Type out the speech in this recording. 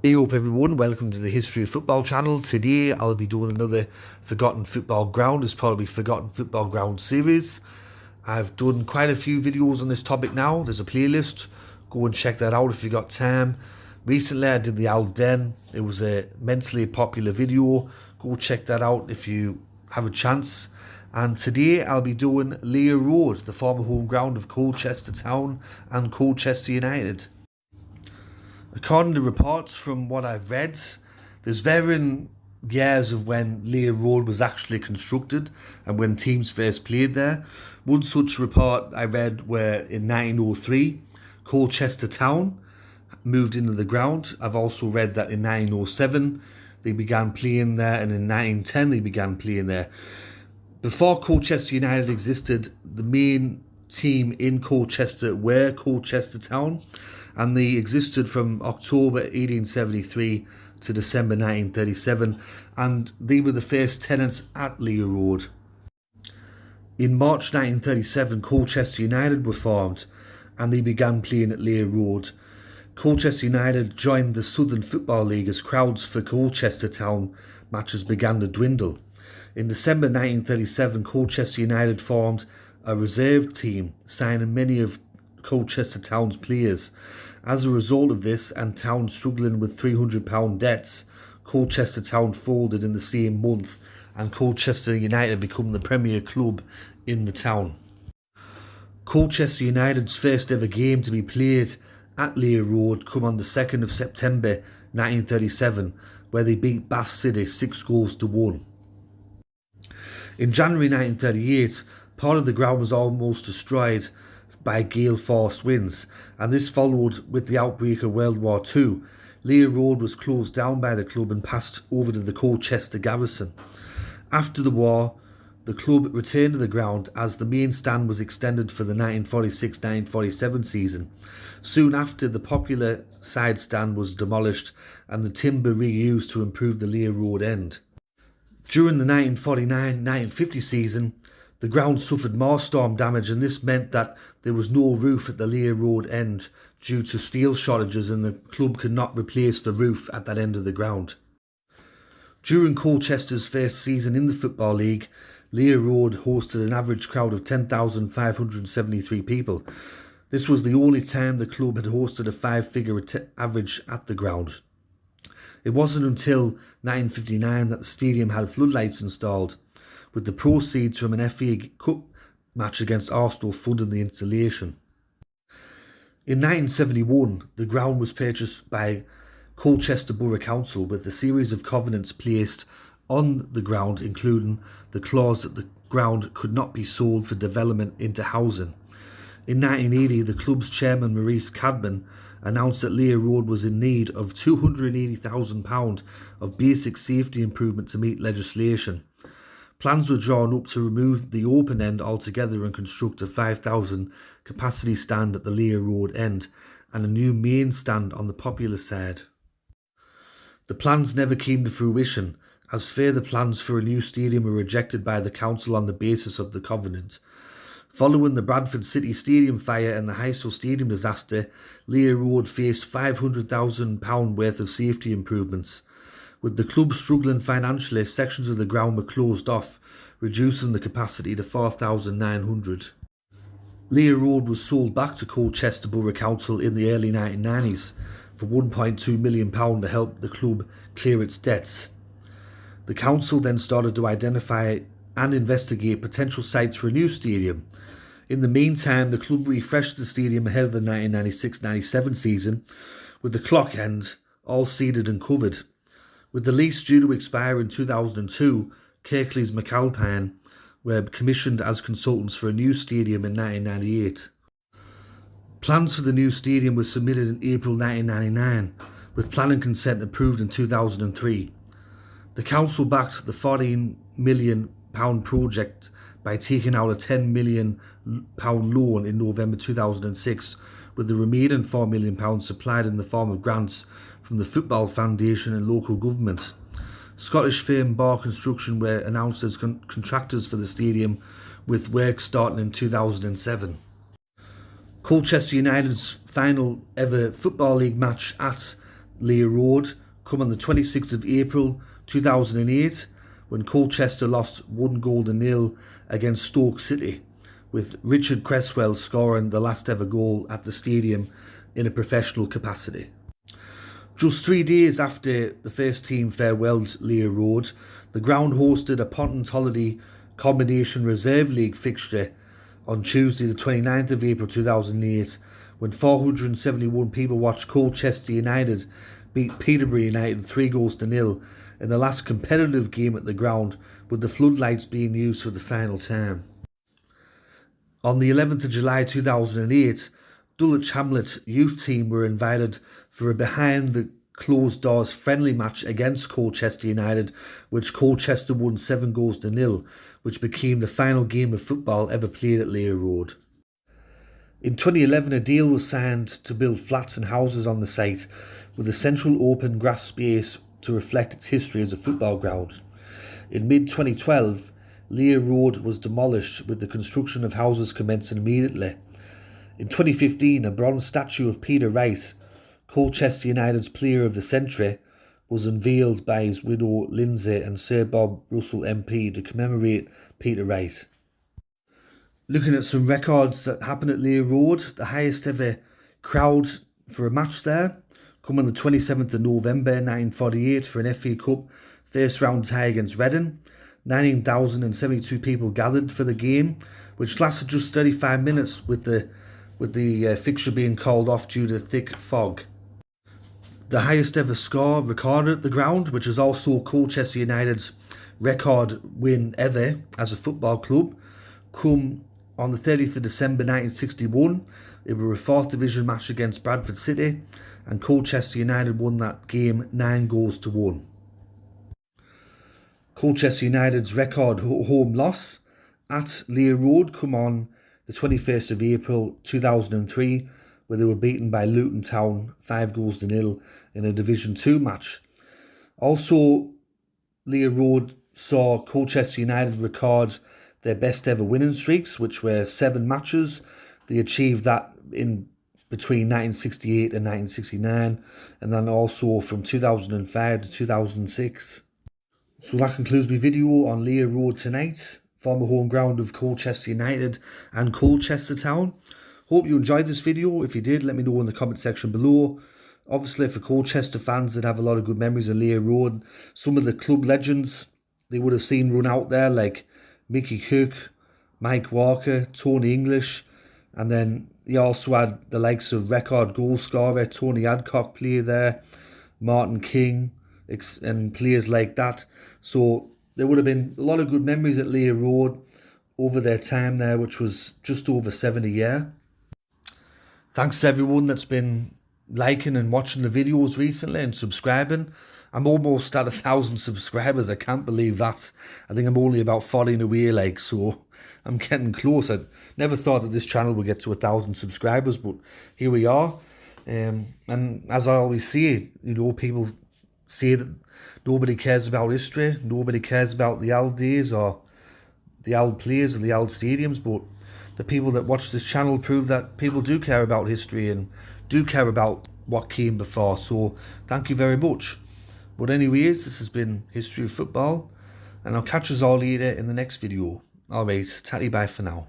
Hey up everyone, welcome to the History of Football channel. Today I'll be doing another Forgotten Football Ground. It's probably Forgotten Football Ground series. I've done quite a few videos on this topic now. There's a playlist. Go and check that out if you got time. Recently I did the Old Den. It was a immensely popular video. Go check that out if you have a chance. And today I'll be doing Leigh Road, the former home ground of Colchester Town and Colchester United. According to reports from what I've read, there's varying years of when Leigh Road was actually constructed and when teams first played there. One such report I read where in 1903, Colchester Town moved into the ground. I've also read that in 1907 they began playing there, and in 1910 they began playing there. Before Colchester United existed, the main team in Colchester were Colchester Town, and they existed from October 1873 to December 1937, and they were the first tenants at Leigh Road. In March 1937, Colchester United were formed, and they began playing at Leigh Road. Colchester United joined the Southern Football League as crowds for Colchester Town matches began to dwindle. In December 1937, Colchester United formed a reserve team, signing many of Colchester Town's players. As a result of this, and Town struggling with £300 debts, Colchester Town folded in the same month, and Colchester United became the premier club in the town. Colchester United's first ever game to be played at Leigh Road come on the 2nd of September 1937, where they beat Bath City 6-1. In January 1938, part of the ground was almost destroyed by gale force winds, and this followed with the outbreak of World War II. Leigh Road was closed down by the club and passed over to the Colchester garrison. After the war, the club returned to the ground as the main stand was extended for the 1946-1947 season. Soon after, the popular side stand was demolished and the timber reused to improve the Leigh Road end. During the 1949-1950 season, the ground suffered more storm damage, and this meant that there was no roof at the Leigh Road end due to steel shortages, and the club could not replace the roof at that end of the ground. During Colchester's first season in the Football League, Leigh Road hosted an average crowd of 10,573 people. This was the only time the club had hosted a five-figure average at the ground. It wasn't until 1959 that the stadium had floodlights installed, with the proceeds from an FA Cup match against Arsenal funding the installation. In 1971, the ground was purchased by Colchester Borough Council with a series of covenants placed on the ground, including the clause that the ground could not be sold for development into housing. In 1980, the club's chairman Maurice Cadman announced that Leigh Road was in need of £280,000 of basic safety improvement to meet legislation. Plans were drawn up to remove the open end altogether and construct a 5,000 capacity stand at the Leigh Road end and a new main stand on the popular side. The plans never came to fruition, as further plans for a new stadium were rejected by the council on the basis of the covenant. Following the Bradford City Stadium fire and the Heysel Stadium disaster, Leigh Road faced £500,000 worth of safety improvements. With the club struggling financially, sections of the ground were closed off, reducing the capacity to 4,900. Leigh Road was sold back to Colchester Borough Council in the early 1990s for £1.2 million to help the club clear its debts. The council then started to identify and investigate potential sites for a new stadium. In the meantime, the club refreshed the stadium ahead of the 1996-97 season, with the clock end all seeded and covered. With the lease due to expire in 2002, Kirklees McAlpine were commissioned as consultants for a new stadium in 1998. Plans for the new stadium were submitted in April 1999, with planning consent approved in 2003. The council backed the £14 million project by taking out a £10 million loan in November 2006, with the remaining £4 million supplied in the form of grants from the Football Foundation and local government. Scottish firm Bar Construction were announced as contractors for the stadium, with work starting in 2007. Colchester United's final ever Football League match at Leigh Road come on the 26th of April 2008 when Colchester lost 1-0 against Stoke City, with Richard Cresswell scoring the last ever goal at the stadium in a professional capacity. Just 3 days after the first team farewelled Leigh Road, the ground hosted a Pontins Holiday Combination Reserve League fixture on Tuesday the 29th of April 2008 when 471 people watched Colchester United beat Peterborough United 3-0 in the last competitive game at the ground, with the floodlights being used for the final time. On the 11th of July 2008, Dulwich Hamlet youth team were invited for a behind the closed doors friendly match against Colchester United, which Colchester won 7-0, which became the final game of football ever played at Leigh Road. In 2011, a deal was signed to build flats and houses on the site, with a central open grass space to reflect its history as a football ground. In mid-2012, Leigh Road was demolished, with the construction of houses commencing immediately. In 2015, a bronze statue of Peter Wright, Colchester United's Player of the Century, was unveiled by his widow Lindsay and Sir Bob Russell MP to commemorate Peter Wright. Looking at some records that happened at Leigh Road, the highest ever crowd for a match there come on the 27th of November 1948 for an FA Cup first round tie against Reading. 19,072 people gathered for the game, which lasted just 35 minutes with the fixture being called off due to thick fog. The highest ever score recorded at the ground, which is also Colchester United's record win ever as a football club, come on the 30th of December 1961. It was a 4th Division match against Bradford City, and Colchester United won that game 9-1. Colchester United's record home loss at Leigh Road come on the 21st of April 2003, where they were beaten by Luton Town 5-0 in a Division 2 match. Also, Leigh Road saw Colchester United record their best ever winning streaks, which were 7 matches. They achieved that in between 1968 and 1969, and then also from 2005 to 2006. So that concludes my video on Leigh Road tonight, former home ground of Colchester United and Colchester Town. Hope you enjoyed this video. If you did, let me know in the comment section below. Obviously, for Colchester fans that have a lot of good memories of Leigh Road, some of the club legends they would have seen run out there, like Mickey Cook, Mike Walker, Tony English, and then you also had the likes of record goal scorer Tony Adcock play there, Martin King, and players like that. So there would have been a lot of good memories at Leigh Road over their time there, which was just over 70 years. Thanks to everyone that's been liking and watching the videos recently and subscribing. I'm almost at 1,000 subscribers. I can't believe that. I think I'm only about 14 away, so I'm getting close. I never thought that this channel would get to 1,000 subscribers, but here we are. And as I always say, people say that nobody cares about history, nobody cares about the old days or the old players or the old stadiums, but the people that watch this channel prove that people do care about history and do care about what came before. So thank you very much. But anyways, this has been History of Football, and I'll catch us all later in the next video. Alright, tatty bye for now.